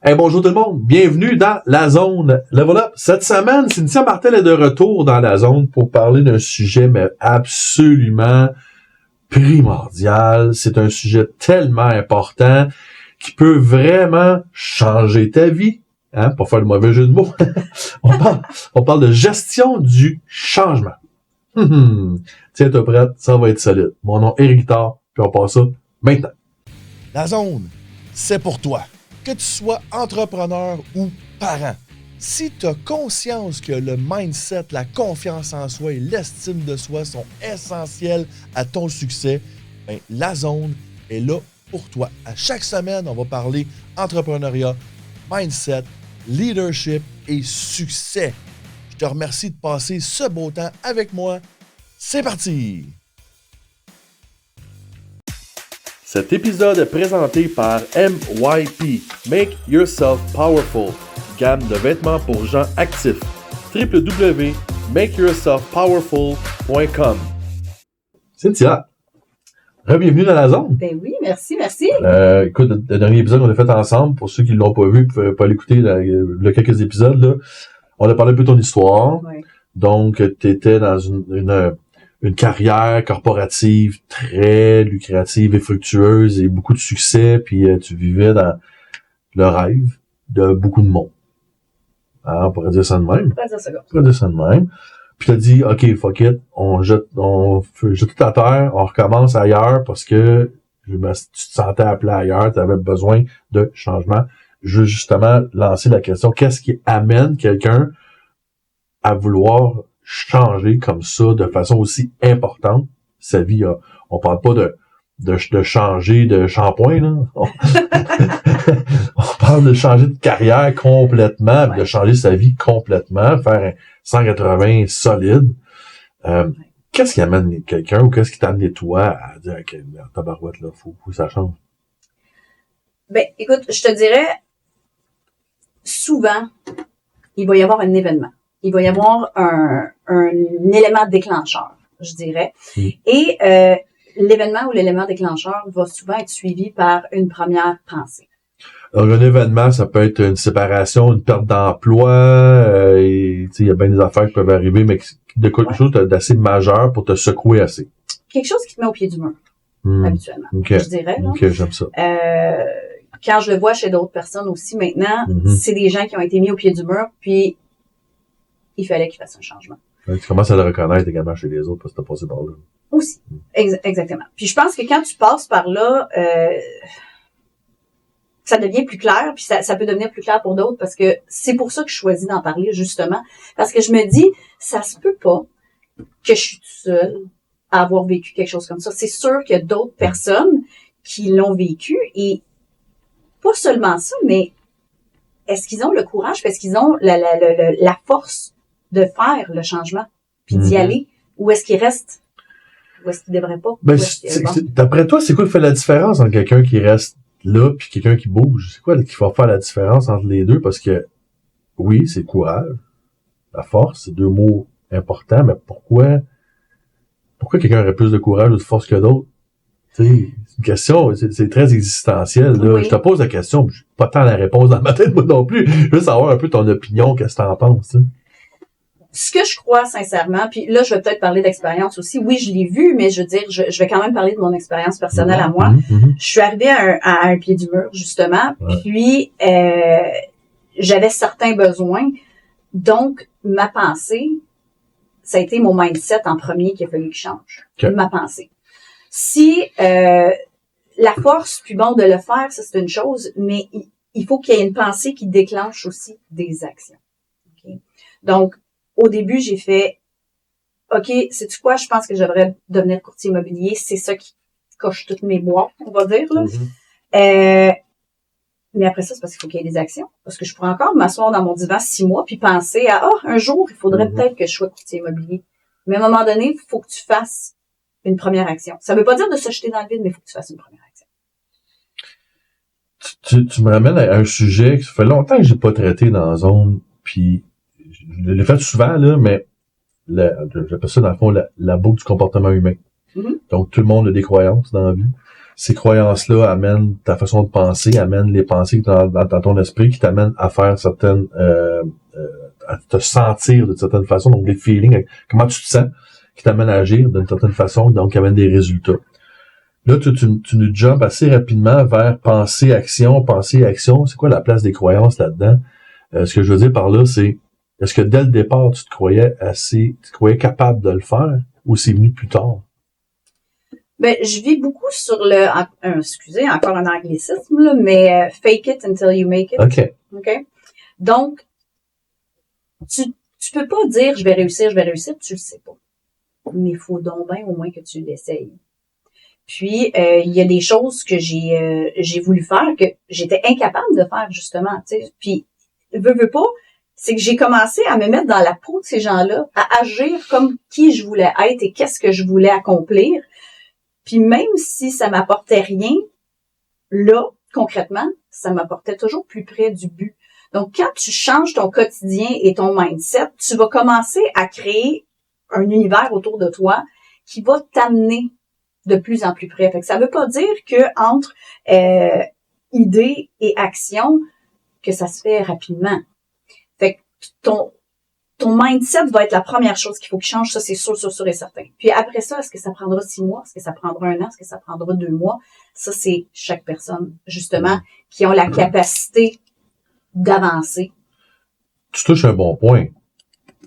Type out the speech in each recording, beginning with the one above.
Hey, bonjour tout le monde, bienvenue dans la zone Level Up. Cette semaine, Cynthia Martel est de retour dans la zone pour parler d'un sujet mais absolument primordial. C'est un sujet tellement important qui peut vraiment changer ta vie. Hein, pour faire le mauvais jeu de mots. on parle de gestion du changement. Tiens-toi prête, ça va être solide. Mon nom est Éric Guitard, puis on passe ça maintenant. La zone, c'est pour toi. Que tu sois entrepreneur ou parent, si tu as conscience que le mindset, la confiance en soi et l'estime de soi sont essentiels à ton succès, ben, la zone est là pour toi. À chaque semaine, on va parler entrepreneuriat, mindset, leadership et succès. Je te remercie de passer ce beau temps avec moi. C'est parti! Cet épisode est présenté par MYP, Make Yourself Powerful, gamme de vêtements pour gens actifs. www.makeyourselfpowerful.com. Cynthia, bienvenue dans la zone. Ben oui, merci. Écoute, le dernier épisode qu'on a fait ensemble, pour ceux qui ne l'ont pas vu, vous pouvez pas l'écouter, le quelques épisodes, là. On a parlé un peu de ton histoire. Ouais. Donc, tu étais dans une carrière corporative très lucrative et fructueuse et beaucoup de succès, puis tu vivais dans le rêve de beaucoup de monde. Alors, on pourrait dire ça de même. On pourrait dire ça de même. Puis t'as dit, OK, fuck it, on jette tout à terre, on recommence ailleurs parce que tu te sentais appelé ailleurs, tu avais besoin de changement. Je veux justement lancer la question, qu'est-ce qui amène quelqu'un à vouloir changer comme ça de façon aussi importante sa vie? On parle pas de changer de shampoing, là. On parle de changer de carrière complètement, de changer sa vie complètement, faire un 180 solide. Qu'est-ce qui amène quelqu'un ou qu'est-ce qui t'a amené toi à dire OK, tabarouette, là, faut que ça change? Ben, écoute, je te dirais, souvent, il va y avoir un événement. Il va y avoir un élément déclencheur, je dirais. Et l'événement ou l'élément déclencheur va souvent être suivi par une première pensée. Alors, un événement, ça peut être une séparation, une perte d'emploi, il y a bien des affaires qui peuvent arriver, mais quelque chose d'assez majeur pour te secouer assez. Quelque chose qui te met au pied du mur, habituellement, Okay. je dirais. Là. OK, j'aime ça. Quand je le vois chez d'autres personnes aussi maintenant, c'est des gens qui ont été mis au pied du mur, puis il fallait qu'ils fassent un changement. Tu commences à le reconnaître également chez les autres parce que t'as passé par là. Aussi, exactement. Puis je pense que quand tu passes par là, ça devient plus clair, puis ça peut devenir plus clair pour d'autres, parce que c'est pour ça que je choisis d'en parler, justement. Parce que je me dis, ça se peut pas que je suis toute seule à avoir vécu quelque chose comme ça. C'est sûr qu'il y a d'autres personnes qui l'ont vécu, et pas seulement ça, mais est-ce qu'ils ont le courage, est-ce qu'ils ont la force de faire le changement, puis d'y aller, ou est-ce qu'ils restent, ou est-ce qu'ils devraient pas? Ben, d'après toi, c'est quoi qui fait la différence entre quelqu'un qui reste là puis quelqu'un qui bouge? C'est quoi qui va faire la différence entre les deux? Parce que, oui, c'est courage, la force, c'est deux mots importants, mais pourquoi quelqu'un aurait plus de courage ou de force que d'autres? Tu sais, c'est une question, c'est très existentiel, là. Oui. Je te pose la question, j'ai pas tant la réponse dans ma tête, moi non plus. Je veux savoir un peu ton opinion, qu'est-ce que t'en penses, tu sais. Ce que je crois sincèrement, puis là, je vais peut-être parler d'expérience aussi. Oui, je l'ai vu, mais je veux dire, je vais quand même parler de mon expérience personnelle à moi. Je suis arrivée à un pied du mur, justement, puis j'avais certains besoins. Donc, ma pensée, ça a été mon mindset en premier qui a fallu que je change. Ma pensée. Si la force, puis bon, de le faire, ça c'est une chose, mais il faut qu'il y ait une pensée qui déclenche aussi des actions. Okay? Donc, au début, j'ai fait, OK, sais-tu quoi, je pense que j'aimerais devenir courtier immobilier. C'est ça qui coche toutes mes boîtes, on va dire. Là. Mais après ça, c'est parce qu'il faut qu'il y ait des actions. Parce que je pourrais encore m'asseoir dans mon divan 6 mois puis penser à, un jour, il faudrait peut-être que je sois courtier immobilier. Mais à un moment donné, il faut que tu fasses une première action. Ça veut pas dire de se jeter dans le vide, mais il faut que tu fasses une première action. Tu me ramènes à un sujet que ça fait longtemps que j'ai pas traité dans la zone, puis je l'ai fait souvent, là, mais j'appelle ça, dans le fond, la boucle du comportement humain. Donc, tout le monde a des croyances dans la vie. ces croyances-là amènent ta façon de penser, amènent les pensées dans ton esprit qui t'amènent à faire certaines, à te sentir d'une certaine façon, donc des feelings, comment tu te sens, qui t'amènent à agir d'une certaine façon, donc qui amènent des résultats. Là, tu nous jumpes assez rapidement vers pensée, action. C'est quoi la place des croyances là-dedans? Ce que je veux dire par là, c'est, est-ce que dès le départ, tu te croyais capable de le faire, ou c'est venu plus tard? Ben, je vis beaucoup sur excusez, encore un anglicisme, là, mais fake it until you make it. OK? Donc, tu peux pas dire je vais réussir, tu le sais pas. Mais il faut donc bien au moins que tu l'essayes. Puis, il y a des choses que j'ai voulu faire que j'étais incapable de faire, justement, tu sais. Puis, veux pas, c'est que j'ai commencé à me mettre dans la peau de ces gens-là, à agir comme qui je voulais être et qu'est-ce que je voulais accomplir. Puis même si ça m'apportait rien, là, concrètement, ça m'apportait toujours plus près du but. Donc, quand tu changes ton quotidien et ton mindset, tu vas commencer à créer un univers autour de toi qui va t'amener de plus en plus près. Fait que ça veut pas dire que entre idée et action, que ça se fait rapidement. Fait que ton mindset va être la première chose qu'il faut qu'il change, ça c'est sûr et certain. Puis après ça, est-ce que ça prendra 6 mois? Est-ce que ça prendra 1 an? Est-ce que ça prendra 2 mois? Ça, c'est chaque personne, justement, qui ont la capacité d'avancer. Tu touches un bon point.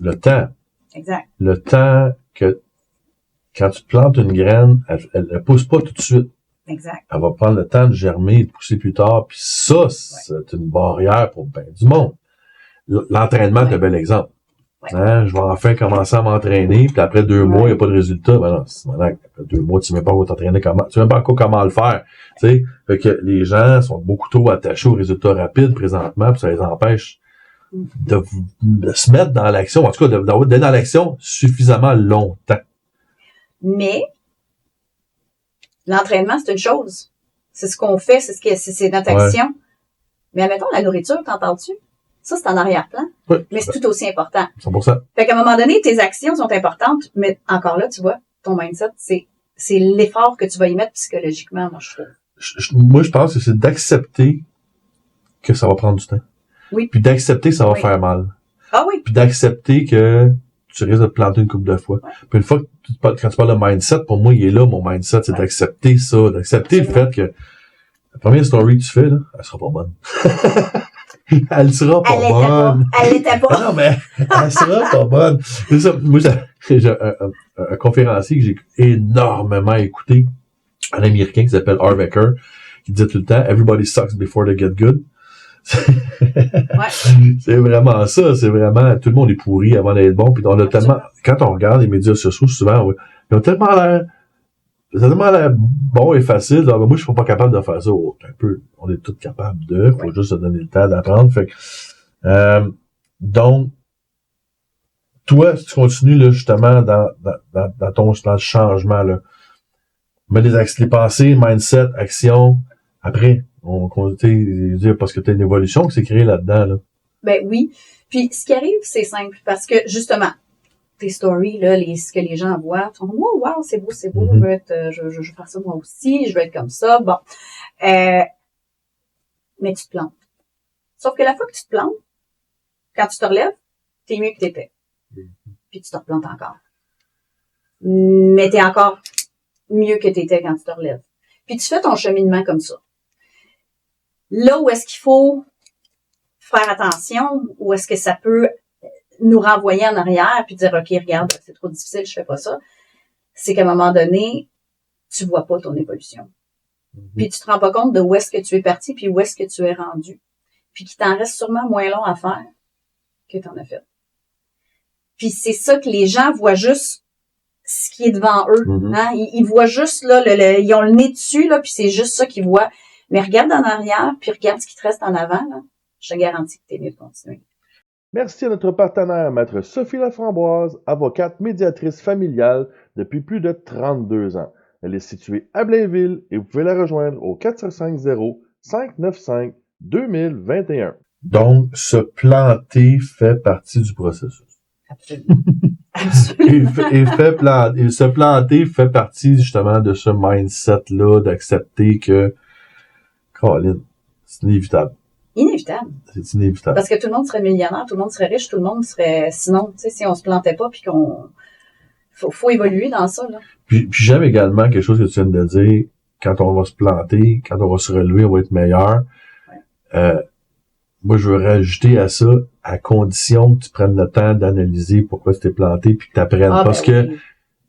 Le temps. Exact. Le temps que, quand tu plantes une graine, elle ne pousse pas tout de suite. Exact. Elle va prendre le temps de germer et de pousser plus tard. Puis ça, c'est une barrière pour ben du monde. L'entraînement, c'est un bel exemple. Hein, je vais enfin commencer à m'entraîner, puis après 2 mois, il n'y a pas de résultat. Ben non, après 2 mois, tu ne sais même pas où t'entraîner comment, tu sais même pas encore comment le faire. Tu sais, fait que les gens sont beaucoup trop attachés aux résultats rapides présentement, puis ça les empêche de se mettre dans l'action, en tout cas d'être dans l'action suffisamment longtemps. Mais l'entraînement, c'est une chose. C'est ce qu'on fait, c'est notre action. Ouais. Mais admettons, la nourriture, t'entends-tu? Ça, c'est en arrière-plan. Oui, mais c'est tout aussi important. 100%. Fait qu'à un moment donné, tes actions sont importantes, mais encore là, tu vois, ton mindset, c'est l'effort que tu vas y mettre psychologiquement, moi, je trouve. Moi, je pense que c'est d'accepter que ça va prendre du temps. Oui. Puis d'accepter que ça va faire mal. Ah oui. Puis d'accepter que tu risques de te planter une couple de fois. Ouais. Puis une fois que quand tu parles de mindset, pour moi, il est là, mon mindset, c'est d'accepter ça, d'accepter le fait que la première story que tu fais, là, elle sera pas bonne. Elle sera pas bonne. Elle était pas. Non, mais elle sera pas bonne. C'est ça. Moi, j'ai un conférencier que j'ai énormément écouté, un Américain qui s'appelle Harv Eker, qui disait tout le temps « Everybody sucks before they get good ». Ouais. C'est vraiment ça. C'est vraiment, tout le monde est pourri avant d'être bon. Puis on a tellement, quand on regarde les médias sociaux, souvent, ils ont tellement l'air bon et facile. Alors, moi, je suis pas capable de faire ça. Un peu, on est tous capables de. Faut juste se donner le temps d'apprendre. Fait que, donc, toi, si tu continues, là, justement, dans le changement, là, mets les pensées, mindset, action, après, on continue, parce que t'as une évolution qui s'est créée là-dedans, là. Ben oui. Puis, ce qui arrive, c'est simple. Parce que, justement, tes stories, là, ce que les gens voient, ils font « Wow, c'est beau, Mm-hmm. je veux faire ça moi aussi, je veux être comme ça. » Bon. Mais tu te plantes. Sauf que la fois que tu te plantes, quand tu te relèves, t'es mieux que t'étais. Puis tu te replantes encore. Mais t'es encore mieux que t'étais quand tu te relèves. Puis tu fais ton cheminement comme ça. Là où est-ce qu'il faut faire attention, où est-ce que ça peut nous renvoyer en arrière puis dire OK, regarde, c'est trop difficile, je fais pas ça, c'est qu'à un moment donné, tu vois pas ton évolution. Puis tu te rends pas compte de où est-ce que tu es parti puis où est-ce que tu es rendu. Puis qu'il t'en reste sûrement moins long à faire que t'en as fait. Puis c'est ça que les gens voient juste ce qui est devant eux. Hein? Ils voient juste là, ils ont le nez dessus, là, puis c'est juste ça qu'ils voient. Mais regarde en arrière, puis regarde ce qui te reste en avant, là. Je te garantis que t'es mieux de continuer. Merci à notre partenaire, Maître Sophie Laframboise, avocate médiatrice familiale depuis plus de 32 ans. Elle est située à Blainville et vous pouvez la rejoindre au 450-595-2021. Donc, se planter fait partie du processus. Absolument. Absolument. Et se planter fait partie justement de ce mindset-là, d'accepter que, Colin, c'est inévitable. Inévitable. C'est inévitable. Parce que tout le monde serait millionnaire, tout le monde serait riche, tout le monde serait... Sinon, tu sais, si on se plantait pas puis qu'on... Faut évoluer dans ça, là. Puis j'aime également quelque chose que tu viens de dire, quand on va se planter, quand on va se relever, on va être meilleur. Ouais. Moi, je veux rajouter à ça, à condition que tu prennes le temps d'analyser pourquoi tu t'es planté puis que tu apprennes. Parce que,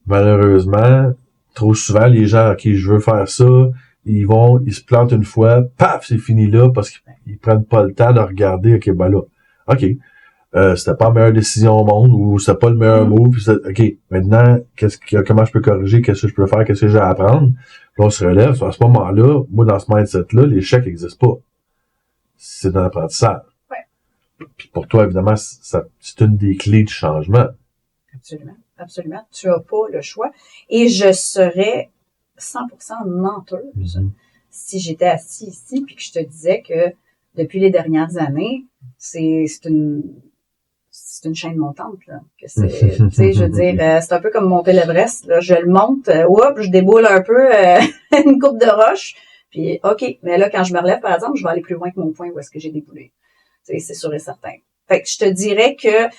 malheureusement, trop souvent, les gens, OK, je veux faire ça, ils se plantent une fois, paf, c'est fini là, parce qu'ils prennent pas le temps de regarder, OK, ben là, OK, c'était pas la meilleure décision au monde, ou c'était pas le meilleur move, OK, maintenant, comment je peux corriger, qu'est-ce que je peux faire, qu'est-ce que j'ai à apprendre? Là, on se relève, à ce moment-là, moi, dans ce mindset-là, l'échec n'existe pas. C'est un apprentissage. Ouais. Puis pour toi, évidemment, c'est une des clés du changement. Absolument, absolument. Tu as pas le choix. Et je serais 100% menteuse si j'étais assis ici puis que je te disais que depuis les dernières années, c'est une chaîne montante, là. Que c'est, tu sais, je veux dire, c'est un peu comme monter l'Everest, là. Je le monte, je déboule un peu une coupe de roche, puis OK. Mais là, quand je me relève, par exemple, je vais aller plus loin que mon point où est-ce que j'ai déboulé. Tu sais, c'est sûr et certain. Fait que je te dirais que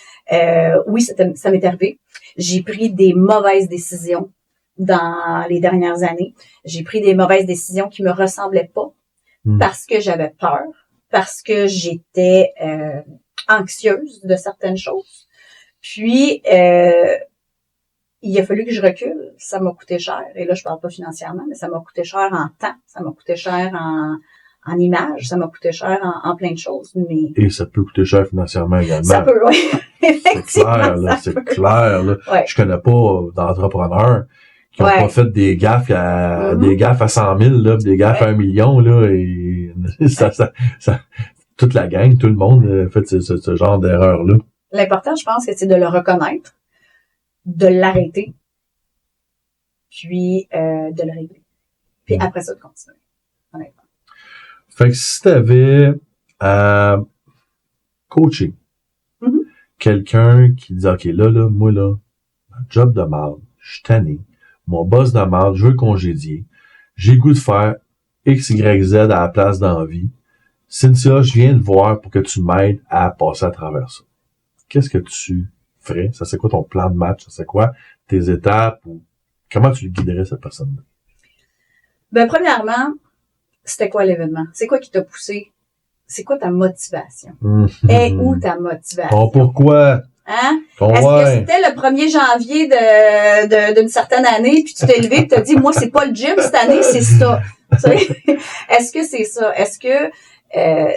oui, ça m'est arrivé. J'ai pris des mauvaises décisions dans les dernières années. J'ai pris des mauvaises décisions qui me ressemblaient pas parce que j'avais peur, parce que j'étais anxieuse de certaines choses. Puis il a fallu que je recule. Ça m'a coûté cher. Et là, je parle pas financièrement, mais ça m'a coûté cher en temps, ça m'a coûté cher en image, ça m'a coûté cher en plein de choses. Mais et ça peut coûter cher financièrement également. Ça peut, oui. Effectivement. C'est clair, là. Ouais. Je connais pas d'entrepreneurs qui ont pas fait des gaffes des gaffes à 100 000, là, des gaffes à 1 million, là, et ça, toute la gang, tout le monde fait ce genre d'erreur-là. L'important, je pense que c'est de le reconnaître, de l'arrêter, puis de le régler. Puis après ça, de continuer. Honnêtement. Fait que si t'avais à coacher quelqu'un qui dit, OK, là, moi, là, job de marde, je suis tanné, mon boss de marde, je veux congédier, j'ai le goût de faire X, Y, Z à la place d'envie. Cynthia, je viens te voir pour que tu m'aides à passer à travers ça. Qu'est-ce que tu ferais? Ça c'est quoi ton plan de match? Ça c'est quoi tes étapes? Ou comment tu le guiderais, cette personne-là? Ben, premièrement, c'était quoi l'événement? C'est quoi qui t'a poussé? C'est quoi ta motivation? Et où ta motivation? Ton pourquoi? Hein? Est-ce que c'était le 1er janvier d'une certaine année, puis tu t'es levé et tu t'as dit, moi, c'est pas le gym cette année, c'est ça. Est-ce que c'est ça? Est-ce que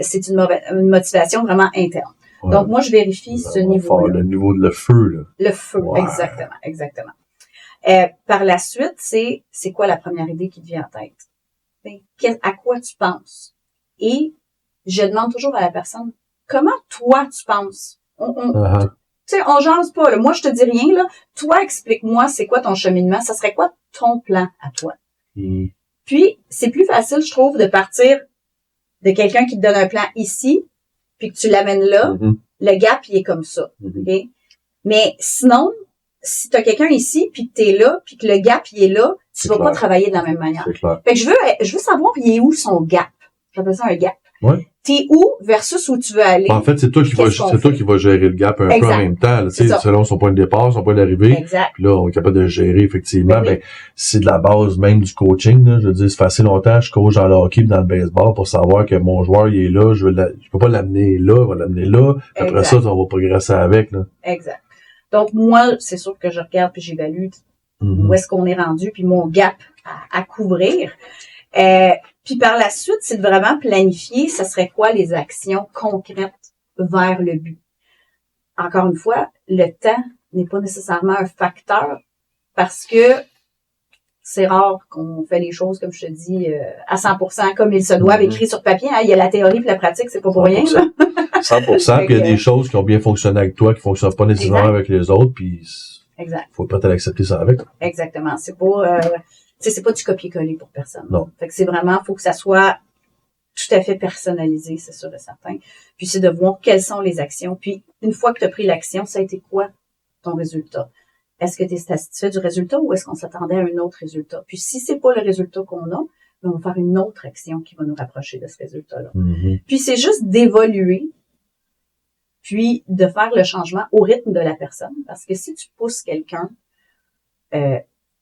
c'est une motivation vraiment interne? Ouais. Donc, moi, je vérifie ce niveau-là. Le niveau de le feu, là. Le feu, ouais. Exactement. Par la suite, c'est quoi la première idée qui te vient en tête? À quoi tu penses? Et je demande toujours à la personne, comment toi tu penses? Tu sais, on jase pas, là. Moi, je te dis rien, là. Toi, explique-moi, c'est quoi ton cheminement? Ça serait quoi ton plan à toi? Puis, c'est plus facile, je trouve, de partir de quelqu'un qui te donne un plan ici, puis que tu l'amènes là. Le gap, il est comme ça. Okay? Mais sinon, si tu as quelqu'un ici, puis que tu es là, puis que le gap, il est là, tu vas pas travailler de la même manière. Fait que je veux savoir, il est où son gap? J'appelle ça un gap. Ouais. T'es où versus où tu veux aller? En fait, c'est toi qui vas gérer le gap un peu en même temps, tu sais, selon son point de départ, son point d'arrivée. Exact. Puis là, on est capable de le gérer, effectivement. Ben, c'est de la base même du coaching, là. Je veux dire, ça fait assez longtemps, je coach dans le hockey, dans le baseball pour savoir que mon joueur, il est là, je peux pas l'amener là, je vais l'amener là. Après ça, on va progresser avec, là. Exact. Donc, moi, c'est sûr que je regarde puis j'évalue où est-ce qu'on est rendu puis mon gap à couvrir. Puis par la suite, c'est de vraiment planifier, ça serait quoi les actions concrètes vers le but. Encore une fois, le temps n'est pas nécessairement un facteur parce que c'est rare qu'on fait les choses, comme je te dis, à 100% comme ils se doivent, écrits sur papier. Hein. Il y a la théorie puis la pratique, c'est pas pour rien. Là. 100%, puis il y a des choses qui ont bien fonctionné avec toi, qui fonctionnent pas nécessairement avec les autres, puis faut peut-être l'accepter ça avec. Exactement. C'est pas... c'est pas du copier-coller pour personne. Non. Fait que c'est vraiment, faut que ça soit tout à fait personnalisé, c'est sûr et certain. Puis c'est de voir quelles sont les actions. Puis une fois que tu as pris l'action, ça a été quoi ton résultat? est-ce que tu es satisfait du résultat ou est-ce qu'on s'attendait à un autre résultat? Puis si c'est pas le résultat qu'on a, on va faire une autre action qui va nous rapprocher de ce résultat-là. Puis c'est juste d'évoluer, puis de faire le changement au rythme de la personne. Parce que si tu pousses quelqu'un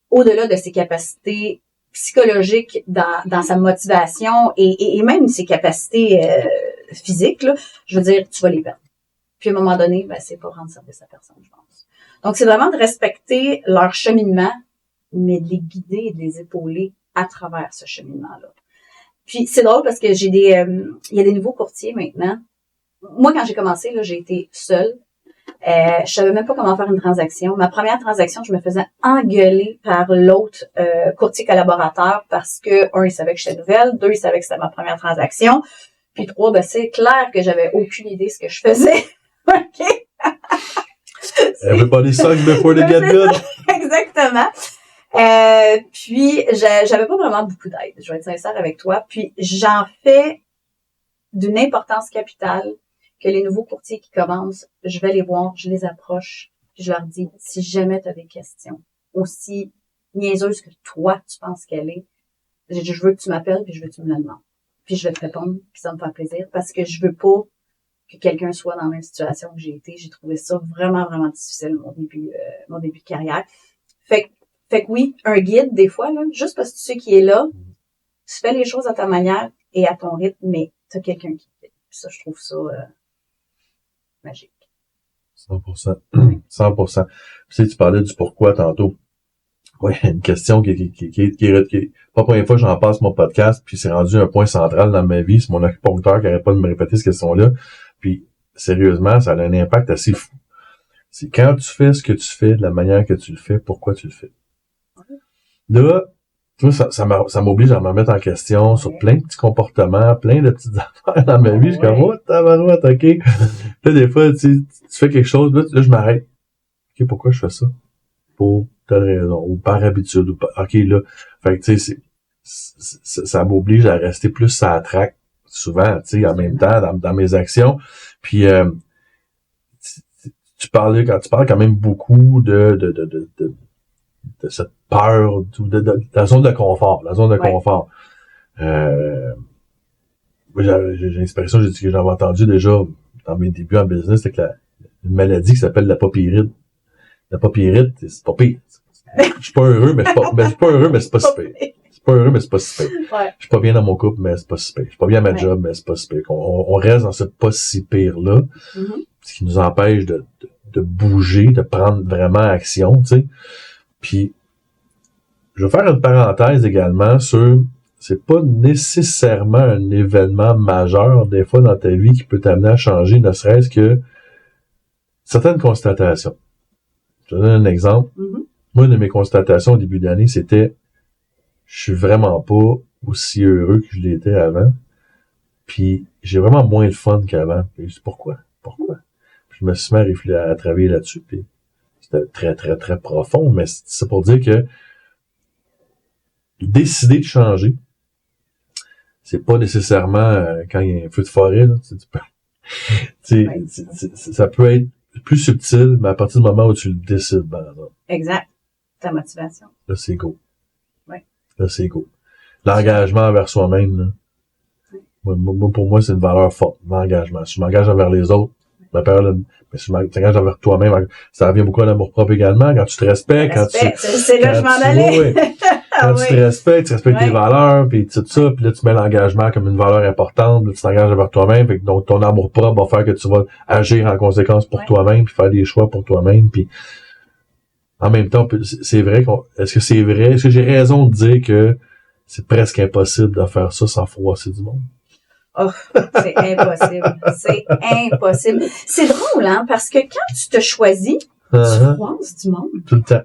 au-delà de ses capacités psychologiques dans sa motivation et même ses capacités physiques, là, je veux dire, tu vas les perdre. Puis à un moment donné, ben, c'est pas rendre service à personne, je pense. Donc, c'est vraiment de respecter leur cheminement, mais de les guider et de les épauler à travers ce cheminement-là. Puis, c'est drôle parce que il y a des nouveaux courtiers maintenant. Moi, quand j'ai commencé, là, j'ai été seule. Je savais même pas comment faire une transaction. Ma première transaction, je me faisais engueuler par l'autre courtier collaborateur parce que, un, il savait que j'étais nouvelle, deux, il savait que c'était ma première transaction, puis trois, ben, c'est clair que j'avais aucune idée de ce que je faisais. OK? Everybody sucks before they get good. Exactement. Puis, j'avais pas vraiment beaucoup d'aide, je vais être sincère avec toi. Puis, j'en fais d'une importance capitale que les nouveaux courtiers qui commencent, je vais les voir, je les approche, puis je leur dis, si jamais tu as des questions aussi niaiseuses que toi, tu penses qu'elle est, je veux que tu m'appelles, puis je veux que tu me le demandes. Puis je vais te répondre, puis ça me fait plaisir, parce que je veux pas que quelqu'un soit dans la même situation que j'ai été. J'ai trouvé ça vraiment, vraiment difficile, mon début de carrière. Fait que oui, un guide, des fois, là, juste parce que tu sais qui est là, tu fais les choses à ta manière et à ton rythme, mais t'as quelqu'un qui te fait. Puis ça, je trouve ça magique. 100%. 100%. Tu sais, tu parlais du pourquoi tantôt. Ouais, une question qui est pas la première fois que j'en passe mon podcast, puis c'est rendu un point central dans ma vie. C'est mon acupuncteur qui arrête pas de me répéter cette question-là. Puis, sérieusement, ça a un impact assez fou. C'est quand tu fais ce que tu fais, de la manière que tu le fais, pourquoi tu le fais. Là, tu vois, ça m'oblige à me remettre en question sur plein de petits comportements, plein de petites affaires dans ma vie. Je suis comme, oh, tabarouette, OK. Là, des fois, tu fais quelque chose, là je m'arrête. OK, pourquoi je fais ça? Pour telle raison, ou par habitude, ou pas. OK, là. Fait que, tu sais, ça m'oblige à rester plus sur la traque, souvent, tu sais, en même temps, dans mes actions. Puis, quand tu parles quand même beaucoup de cette peur, de la zone de confort, confort. Moi, j'ai l'expression que j'avais entendu déjà dans mes débuts en business, c'est que une maladie qui s'appelle la papyrite. La papyrite, c'est pas pire. Je suis pas heureux, mais c'est pas si pire. Je suis pas heureux, mais c'est pas si pire. Ouais. Je suis pas bien dans mon couple, mais c'est pas si pire. Je suis pas bien à ma job, mais c'est pas si pire. On reste dans ce pas si pire-là, ce qui nous empêche de bouger, de prendre vraiment action, tu sais. Puis, je vais faire une parenthèse également sur, c'est pas nécessairement un événement majeur, des fois, dans ta vie qui peut t'amener à changer, ne serait-ce que certaines constatations. Je te donne un exemple. Moi, une de mes constatations au début d'année, c'était, je suis vraiment pas aussi heureux que je l'étais avant. Puis, j'ai vraiment moins de fun qu'avant. Puis, je dis, pourquoi? Puis, je me suis mis à travailler là-dessus. Puis, c'était très, très, très profond. Mais c'est pour dire que décider de changer, c'est pas nécessairement quand il y a un feu de forêt, là. Ça peut être plus subtil, mais à partir du moment où tu le décides, ben, là, exact. Ta motivation. Là, c'est go. Ouais. Là, c'est go. L'engagement envers soi-même, là. Moi, pour moi, c'est une valeur forte, l'engagement. Si je m'engage envers les autres, mais si je m'engage envers toi-même, ça revient beaucoup à l'amour-propre également, quand tu te respectes, c'est là que je m'en allais. Quand tu te respectes tes valeurs, puis tout ça, puis là, tu mets l'engagement comme une valeur importante, là, tu t'engages envers toi-même, puis donc ton amour-propre va faire que tu vas agir en conséquence pour toi-même, puis faire des choix pour toi-même, puis en même temps, c'est vrai est-ce que j'ai raison de dire que c'est presque impossible de faire ça sans froisser du monde? Oh, c'est impossible. C'est impossible. C'est drôle, hein, parce que quand tu te choisis, tu froisses du monde. Tout le temps.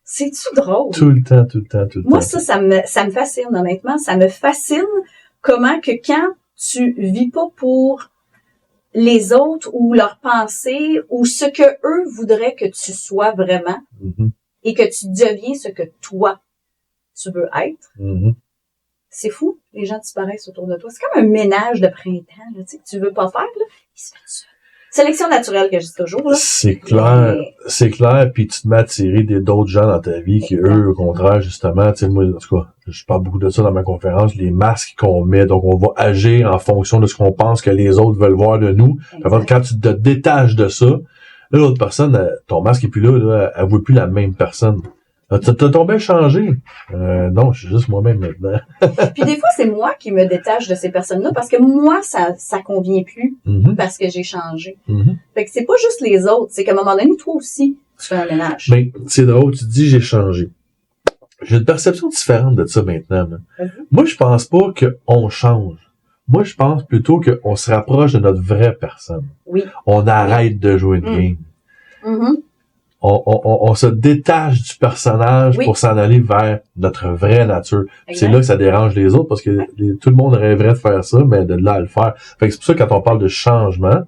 C'est-tu drôle? Tout le temps. Moi, ça me fascine, honnêtement. Ça me fascine comment que quand tu vis pas pour les autres ou leurs pensées ou ce que eux voudraient que tu sois vraiment et que tu deviens ce que toi, tu veux être. C'est fou, les gens disparaissent autour de toi. C'est comme un ménage de printemps, là, tu sais, que tu veux pas faire, là. Il se fait ça. Sélection naturelle que je dis toujours, là. C'est clair, puis tu te mets à attirer d'autres gens dans ta vie qui, eux, au contraire, justement, tu sais, moi, en tout cas, je parle beaucoup de ça dans ma conférence, les masques qu'on met, donc on va agir en fonction de ce qu'on pense que les autres veulent voir de nous. Quand tu te détaches de ça, là, l'autre personne, ton masque est plus là, elle voit plus la même personne. T'as tombé changé. Non, je suis juste moi-même maintenant. Puis des fois, c'est moi qui me détache de ces personnes-là parce que moi, ça convient plus parce que j'ai changé. Fait que c'est pas juste les autres, c'est qu'à un moment donné, toi aussi, tu fais un ménage. Ben, c'est drôle, tu te dis j'ai changé. J'ai une perception différente de ça maintenant. Moi, je pense pas qu'on change. Moi, je pense plutôt qu'on se rapproche de notre vraie personne. Oui. On arrête de jouer une game. On se détache du personnage pour s'en aller vers notre vraie nature. C'est là que ça dérange les autres parce que tout le monde rêverait de faire ça, mais de là à le faire. Fait que c'est pour ça que quand on parle de changement,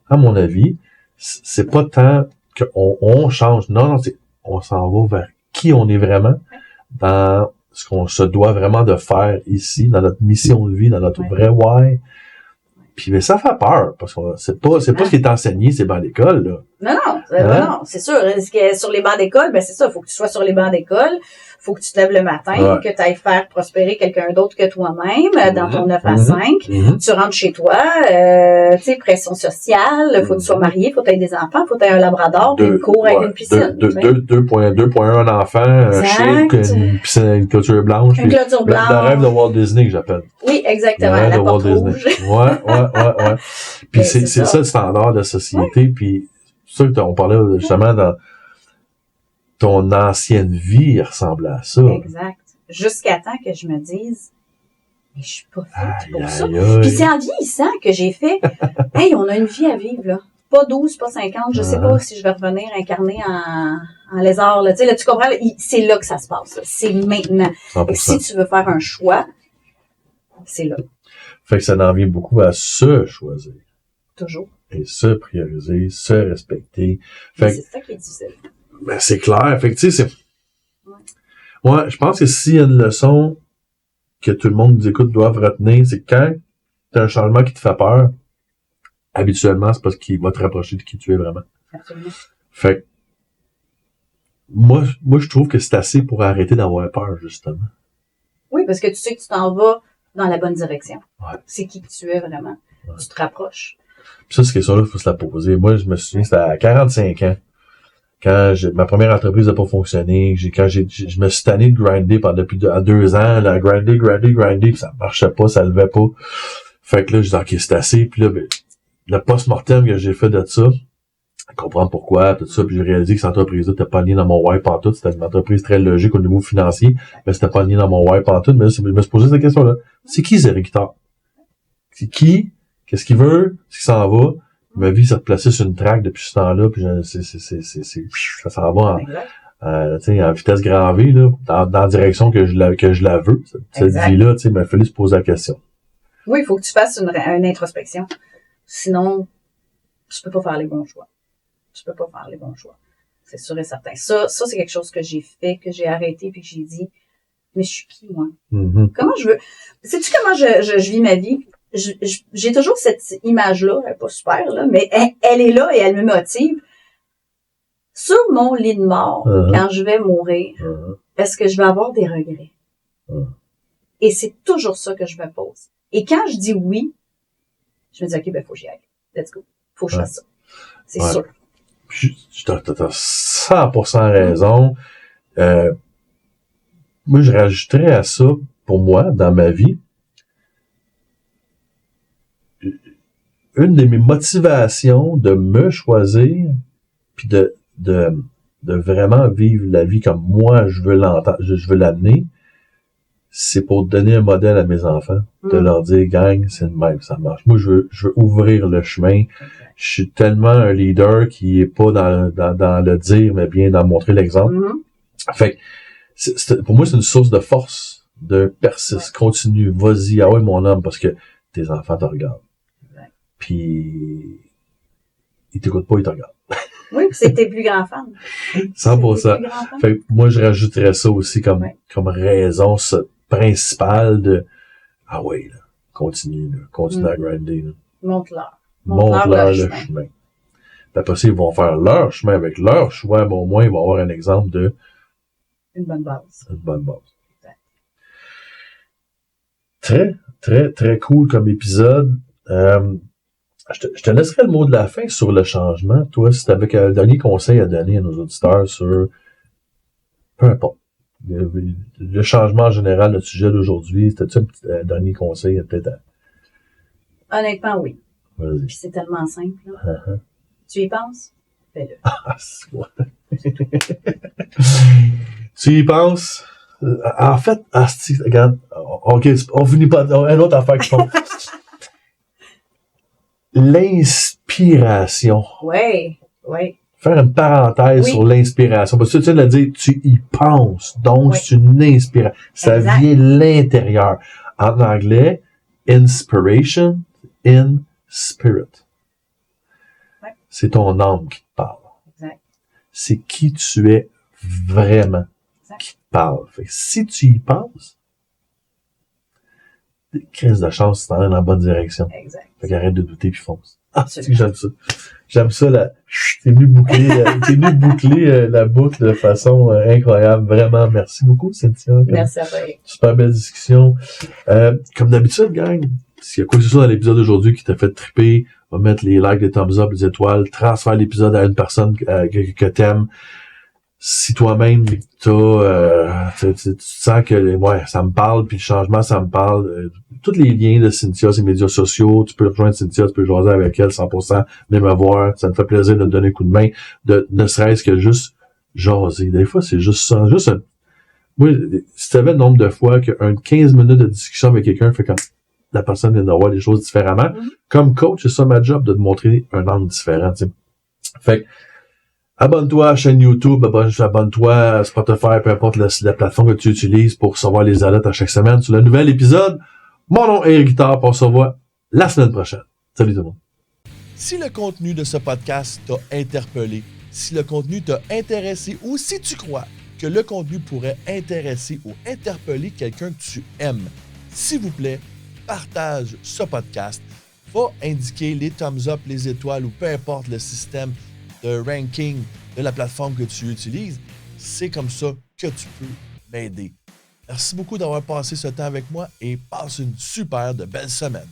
à mon avis, c'est pas tant qu'on change. Non, on s'en va vers qui on est vraiment, dans ce qu'on se doit vraiment de faire ici, dans notre mission de vie, dans notre vrai why. Puis mais ça fait peur parce que c'est pas ce qui est enseigné, c'est bancs d'école là. Non, c'est sûr. Sur les bancs d'école, ben c'est ça, faut que tu sois sur les bancs d'école, faut que tu te lèves le matin, que tu ailles faire prospérer quelqu'un d'autre que toi-même dans ton 9 à 5. Tu rentres chez toi, tu sais, pression sociale, faut que tu sois marié, faut que tu aies des enfants, faut que tu aies un labrador, puis une cour avec une piscine. 2.1 un enfant, un chien, une piscine, une clôture blanche. Une clôture blanche. Le rêve de Walt Disney que j'appelle. Oui, exactement, la porte rouge. Ouais. Puis c'est ça le standard de société, puis c'est ça qu'on parlait justement dans ton ancienne vie, il ressemblait à ça. Exact. Jusqu'à temps que je me dise, mais je suis pas faite pour ça. Puis c'est en vieillissant que j'ai fait, hey, on a une vie à vivre, là. Pas 12, pas 50, je sais pas si je vais revenir incarner en lézard, là. Tu sais, là, tu comprends, là, c'est là que ça se passe, là. C'est maintenant. Et si tu veux faire un choix, c'est là. Fait que ça en vient beaucoup à se choisir. Toujours. Et se prioriser, se respecter. Fait c'est ça qui est difficile. Ben, c'est clair. Fait que, tu sais, ouais, je pense que s'il y a une leçon que tout le monde nous écoute doivent retenir, c'est que quand t'as un changement qui te fait peur, habituellement, c'est parce qu'il va te rapprocher de qui tu es vraiment. Absolument. Fait que, moi, je trouve que c'est assez pour arrêter d'avoir peur, justement. Oui, parce que tu sais que tu t'en vas dans la bonne direction. Ouais. C'est qui que tu es vraiment. Ouais. Tu te rapproches. Puis ça, cette question-là, il faut se la poser. Moi, je me souviens, c'était à 45 ans. Quand ma première entreprise n'a pas fonctionné, je me suis tanné de grinder pendant depuis 2 ans, là, grinder, puis ça marchait pas, ça levait pas. Fait que là, je dis, OK, c'est assez. Puis là, ben, le post-mortem que j'ai fait de ça, comprendre pourquoi, tout ça, puis j'ai réalisé que cette entreprise-là n'était pas liée dans mon why pantoute. C'était une entreprise très logique au niveau financier, mais c'était pas lié dans mon why pantoute. Mais là, je me suis posé cette question-là. C'est qui Zérictor? C'est qui? Qu'est-ce qu'il veut? Est-ce qu'il s'en va? Ma vie s'est replacée sur une track depuis ce temps-là, puis ça s'en va en vitesse grand V, là, dans la direction que je la veux. Cette vie-là, tu sais, il m'a fallu se poser la question. Oui, il faut que tu fasses une introspection. Sinon, tu peux pas faire les bons choix. C'est sûr et certain. Ça, c'est quelque chose que j'ai fait, que j'ai arrêté, puis que j'ai dit, mais je suis qui, moi? Comment je veux? Sais-tu comment je vis ma vie? J'ai toujours cette image-là, elle est pas super, là, mais elle est là et elle me motive. Sur mon lit de mort, quand je vais mourir, est-ce que je vais avoir des regrets? Et c'est toujours ça que je me pose. Et quand je dis oui, je me dis, OK, ben, faut que j'y aille. Let's go. Faut que je fasse ça. C'est sûr. T'as 100% raison. Moi, je rajouterais à ça, pour moi, dans ma vie, une de mes motivations de me choisir, puis de vraiment vivre la vie comme moi je veux l'amener, c'est pour donner un modèle à mes enfants, de leur dire, gang, c'est le même, ça marche. Moi, je veux ouvrir le chemin. Je suis tellement un leader qui est pas dans le dire, mais bien dans montrer l'exemple. Fait que, pour moi, c'est une source de force, de persiste, continue, vas-y, ah ouais, mon homme, parce que tes enfants te regardent. Puis, ils t'écoutent pas, ils te regardent. Oui, puis c'est tes plus grands fans. 100%. Fait que moi, je rajouterais ça aussi comme raison principale de, ah ouais, là, continue à grinder, là. Montre-leur le chemin. Puis après ça, ils vont faire leur chemin avec leur choix, mais au moins, ils vont avoir un exemple de Une bonne base. une bonne base. Très, très, très cool comme épisode. Je te laisserai le mot de la fin sur le changement. Toi, si tu avais un dernier conseil à donner à nos auditeurs sur peu importe. Le changement en général, le sujet d'aujourd'hui, c'était-tu un petit dernier conseil peut-être à... Honnêtement, oui. Vas-y. Puis c'est tellement simple. Là. Tu y penses? Fais-le. Ah, c'est vrai. Tu y penses? En fait, regarde, ok, on finit pas, une autre affaire que je pense. L'inspiration. Oui. Faire une parenthèse sur l'inspiration. Parce que tu viens de le dire, tu y penses. Donc, c'est une inspiration. Ça vient de l'intérieur. En anglais, inspiration, in spirit. Ouais. C'est ton âme qui te parle. Exact. C'est qui tu es vraiment qui te parle. Fait que si tu y penses, des crises de chance, tu t'en vas dans la bonne direction. Exact. Fait qu'arrête de douter puis fonce. Ah, c'est que j'aime ça. J'aime ça, t'es venu boucler la boucle de façon incroyable. Vraiment, merci beaucoup, Cynthia. Merci à toi. Super belle discussion. Comme d'habitude, gang, s'il y a quoi que ce soit dans l'épisode d'aujourd'hui qui t'a fait triper, va mettre les likes, les thumbs up, les étoiles, transfère l'épisode à une personne que t'aimes. Si toi-même tu sens que ça me parle, puis le changement, ça me parle, tous les liens de Cynthia, ses médias sociaux, tu peux rejoindre Cynthia, tu peux jaser avec elle 100%, venir me voir, ça me fait plaisir de te donner un coup de main, ne serait-ce que juste jaser. Des fois, c'est juste ça, oui, si tu avais le nombre de fois qu'un 15 minutes de discussion avec quelqu'un fait comme la personne vient de voir les choses différemment, comme coach, c'est ça ma job, de te montrer un angle différent, tu sais. Fait que abonne-toi à la chaîne YouTube, abonne-toi à Spotify, peu importe la plateforme que tu utilises pour recevoir les alertes à chaque semaine sur le nouvel épisode. Mon nom est Eric Guitard, on se revoit la semaine prochaine. Salut tout le monde. Si le contenu de ce podcast t'a interpellé, si le contenu t'a intéressé ou si tu crois que le contenu pourrait intéresser ou interpeller quelqu'un que tu aimes, s'il vous plaît, partage ce podcast. Va indiquer les thumbs up, les étoiles ou peu importe le système de ranking de la plateforme que tu utilises. C'est comme ça que tu peux m'aider. Merci beaucoup d'avoir passé ce temps avec moi et passe une super de belle semaine.